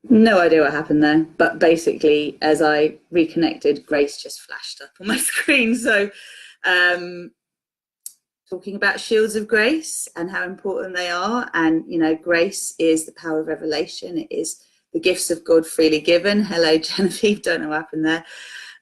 No idea what happened there, but basically, as I reconnected, Grace just flashed up on my screen. So, um, talking about shields of grace and how important they are. And, you know, grace is the power of revelation. It is the gifts of God freely given. Hello, Genevieve. Don't know what happened there.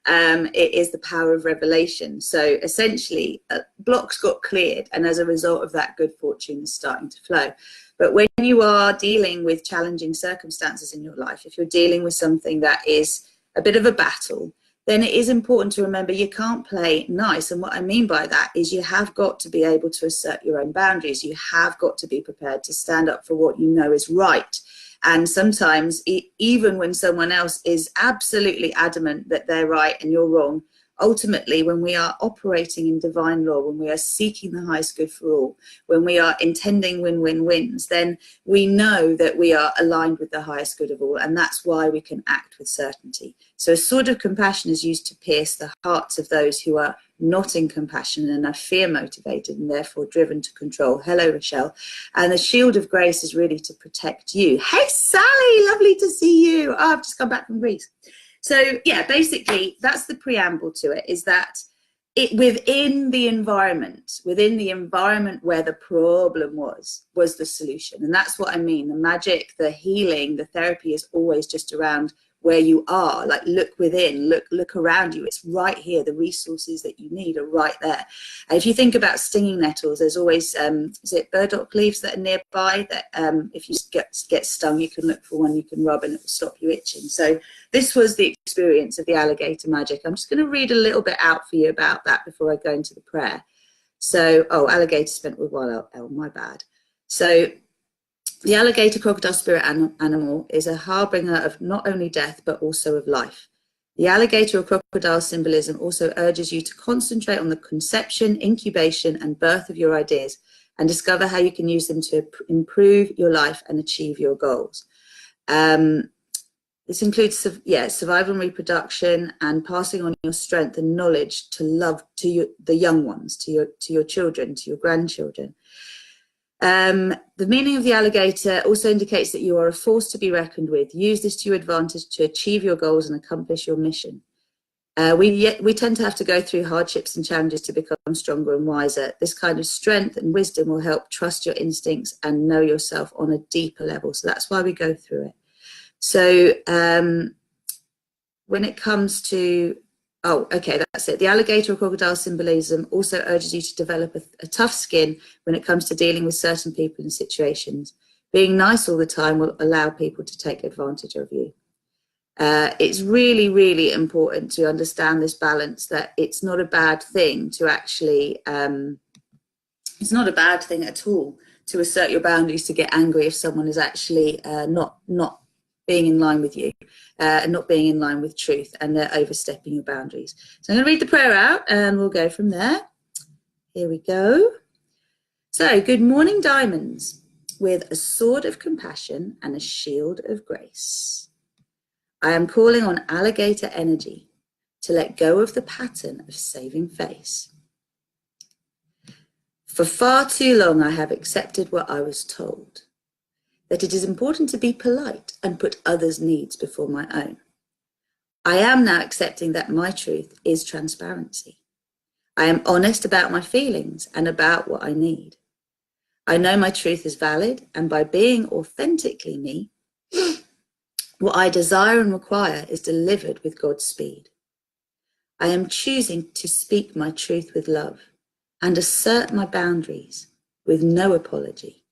It is the power of revelation. So essentially, blocks got cleared. And as a result of that, good fortune is starting to flow. But when you are dealing with challenging circumstances in your life, if you're dealing with something that is a bit of a battle, then it is important to remember you can't play nice. And what I mean by that is you have got to be able to assert your own boundaries. You have got to be prepared to stand up for what you know is right. And sometimes, even when someone else is absolutely adamant that they're right and you're wrong, ultimately, when we are operating in divine law, when we are seeking the highest good for all, when we are intending win-win-wins, then we know that we are aligned with the highest good of all. And that's why we can act with certainty. So a sword of compassion is used to pierce the hearts of those who are not in compassion and are fear motivated and therefore driven to control. Hello, Rochelle. And the shield of grace is really to protect you. Hey, Sally, lovely to see you. Oh, I've just come back from Greece. So yeah, basically that's the preamble to it, is that it within the environment where the problem was the solution. And that's what I mean. The magic, the healing, the therapy is always just around where you are. Like, look within, look around you. It's right here. The resources that you need are right there. And if you think about stinging nettles, there's always is it burdock leaves that are nearby that if you get stung, you can look for one you can rub and it will stop you itching. So this was the experience of the alligator magic. I'm just going to read a little bit out for you about that before I go into the prayer. So, alligator spent with wild elk, my bad. So the alligator crocodile spirit animal is a harbinger of not only death, but also of life. The alligator or crocodile symbolism also urges you to concentrate on the conception, incubation, and birth of your ideas and discover how you can use them to improve your life and achieve your goals. This includes survival and reproduction and passing on your strength and knowledge to love to the young ones, to your children, to your grandchildren. The meaning of the alligator also indicates that you are a force to be reckoned with. Use this to your advantage to achieve your goals and accomplish your mission. We tend to have to go through hardships and challenges to become stronger and wiser. This kind of strength and wisdom will help trust your instincts and know yourself on a deeper level. So that's why we go through it. So when it comes to, that's it. The alligator or crocodile symbolism also urges you to develop a tough skin when it comes to dealing with certain people and situations. Being nice all the time will allow people to take advantage of you. It's really, really important to understand this balance, that it's not a bad thing to actually, it's not a bad thing at all to assert your boundaries, to get angry if someone is actually not being in line with you and not being in line with truth, and they're overstepping your boundaries. So I'm going to read the prayer out and we'll go from there. Here we go. So, good morning, diamonds, with a sword of compassion and a shield of grace. I am calling on alligator energy to let go of the pattern of saving face. For far too long, I have accepted what I was told, that it is important to be polite and put others' needs before my own. I am now accepting that my truth is transparency. I am honest about my feelings and about what I need. I know my truth is valid, and by being authentically me, what I desire and require is delivered with God's speed. I am choosing to speak my truth with love and assert my boundaries with no apology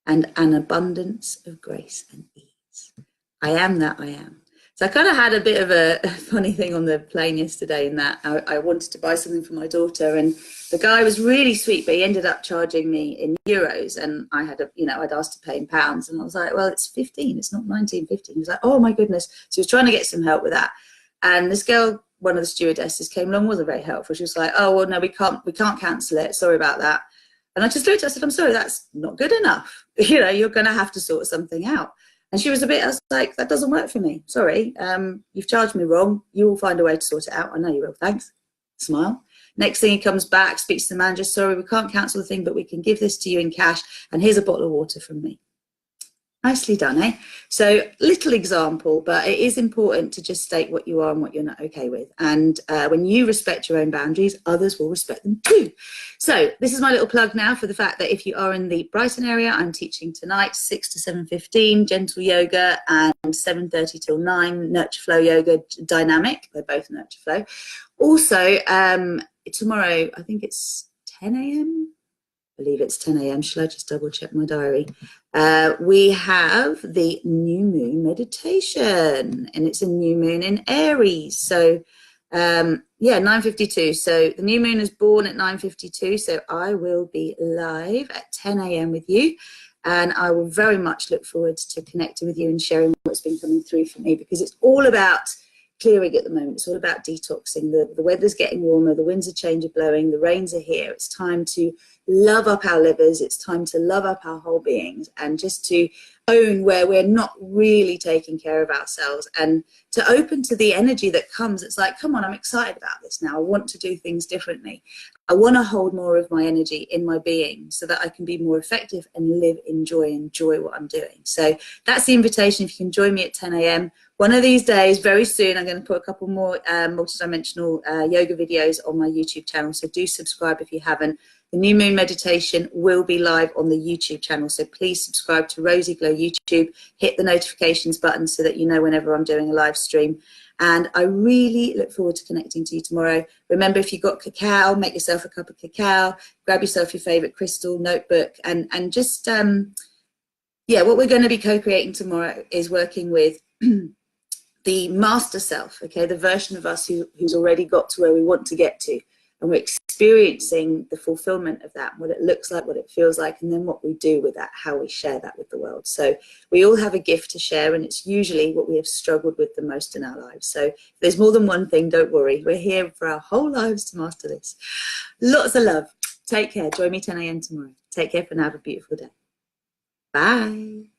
and an abundance of grace and ease. I am that I am. So I kind of had a bit of a funny thing on the plane yesterday, in that I wanted to buy something for my daughter, and the guy was really sweet, but he ended up charging me in euros, and I had I'd asked to pay in pounds, and I was like, well, it's 15, it's not 19.15. He was like, oh my goodness. So he was trying to get some help with that. And this girl, one of the stewardesses, came along, wasn't very helpful. She was like, oh, well, no, we can't cancel it. Sorry about that. And I just looked at her, I said, I'm sorry, that's not good enough. You're going to have to sort something out. And she was I was like, that doesn't work for me. Sorry, you've charged me wrong. You will find a way to sort it out. I know you will, thanks. Smile. Next thing, he comes back, speaks to the manager. Sorry, we can't cancel the thing, but we can give this to you in cash. And here's a bottle of water from me. Nicely done, eh? So, little example, but it is important to just state what you are and what you're not okay with. And when you respect your own boundaries, others will respect them too. So, this is my little plug now for the fact that if you are in the Brighton area, I'm teaching tonight 6 to 7:15 gentle yoga and 7:30 till 9 nurture flow yoga dynamic. They're both nurture flow. Also, tomorrow, I think it's 10 a.m. I believe it's 10 a.m. Shall I just double check my diary? We have the new moon meditation, and it's a new moon in Aries. So yeah, 9:52. So the new moon is born at 9:52. So I will be live at 10 a.m. with you. And I will very much look forward to connecting with you and sharing what's been coming through for me, because it's all about clearing at the moment. It's all about detoxing. The weather's getting warmer, the winds are blowing, the rains are here. It's time to love up our livers. It's time to love up our whole beings, and just to own where we're not really taking care of ourselves, and to open to the energy that comes. It's like, come on, I'm excited about this now. I want to do things differently. I want to hold more of my energy in my being so that I can be more effective and live in joy, enjoy what I'm doing. So that's the invitation. If you can join me at 10 a.m. One of these days, very soon, I'm going to put a couple more multidimensional yoga videos on my YouTube channel. So do subscribe if you haven't. The new moon meditation will be live on the YouTube channel. So please subscribe to RozyGlow YouTube. Hit the notifications button so that you know whenever I'm doing a live stream. And I really look forward to connecting to you tomorrow. Remember, if you've got cacao, make yourself a cup of cacao, grab yourself your favorite crystal, notebook, and just, yeah, what we're going to be co-creating tomorrow is working with the master self, okay, the version of us who's already got to where we want to get to. And we're experiencing the fulfillment of that, what it looks like, what it feels like, and then what we do with that, how we share that with the world. So we all have a gift to share, and it's usually what we have struggled with the most in our lives. So if there's more than one thing, don't worry. We're here for our whole lives to master this. Lots of love. Take care. Join me 10 a.m. tomorrow. Take care for now. Have a beautiful day. Bye.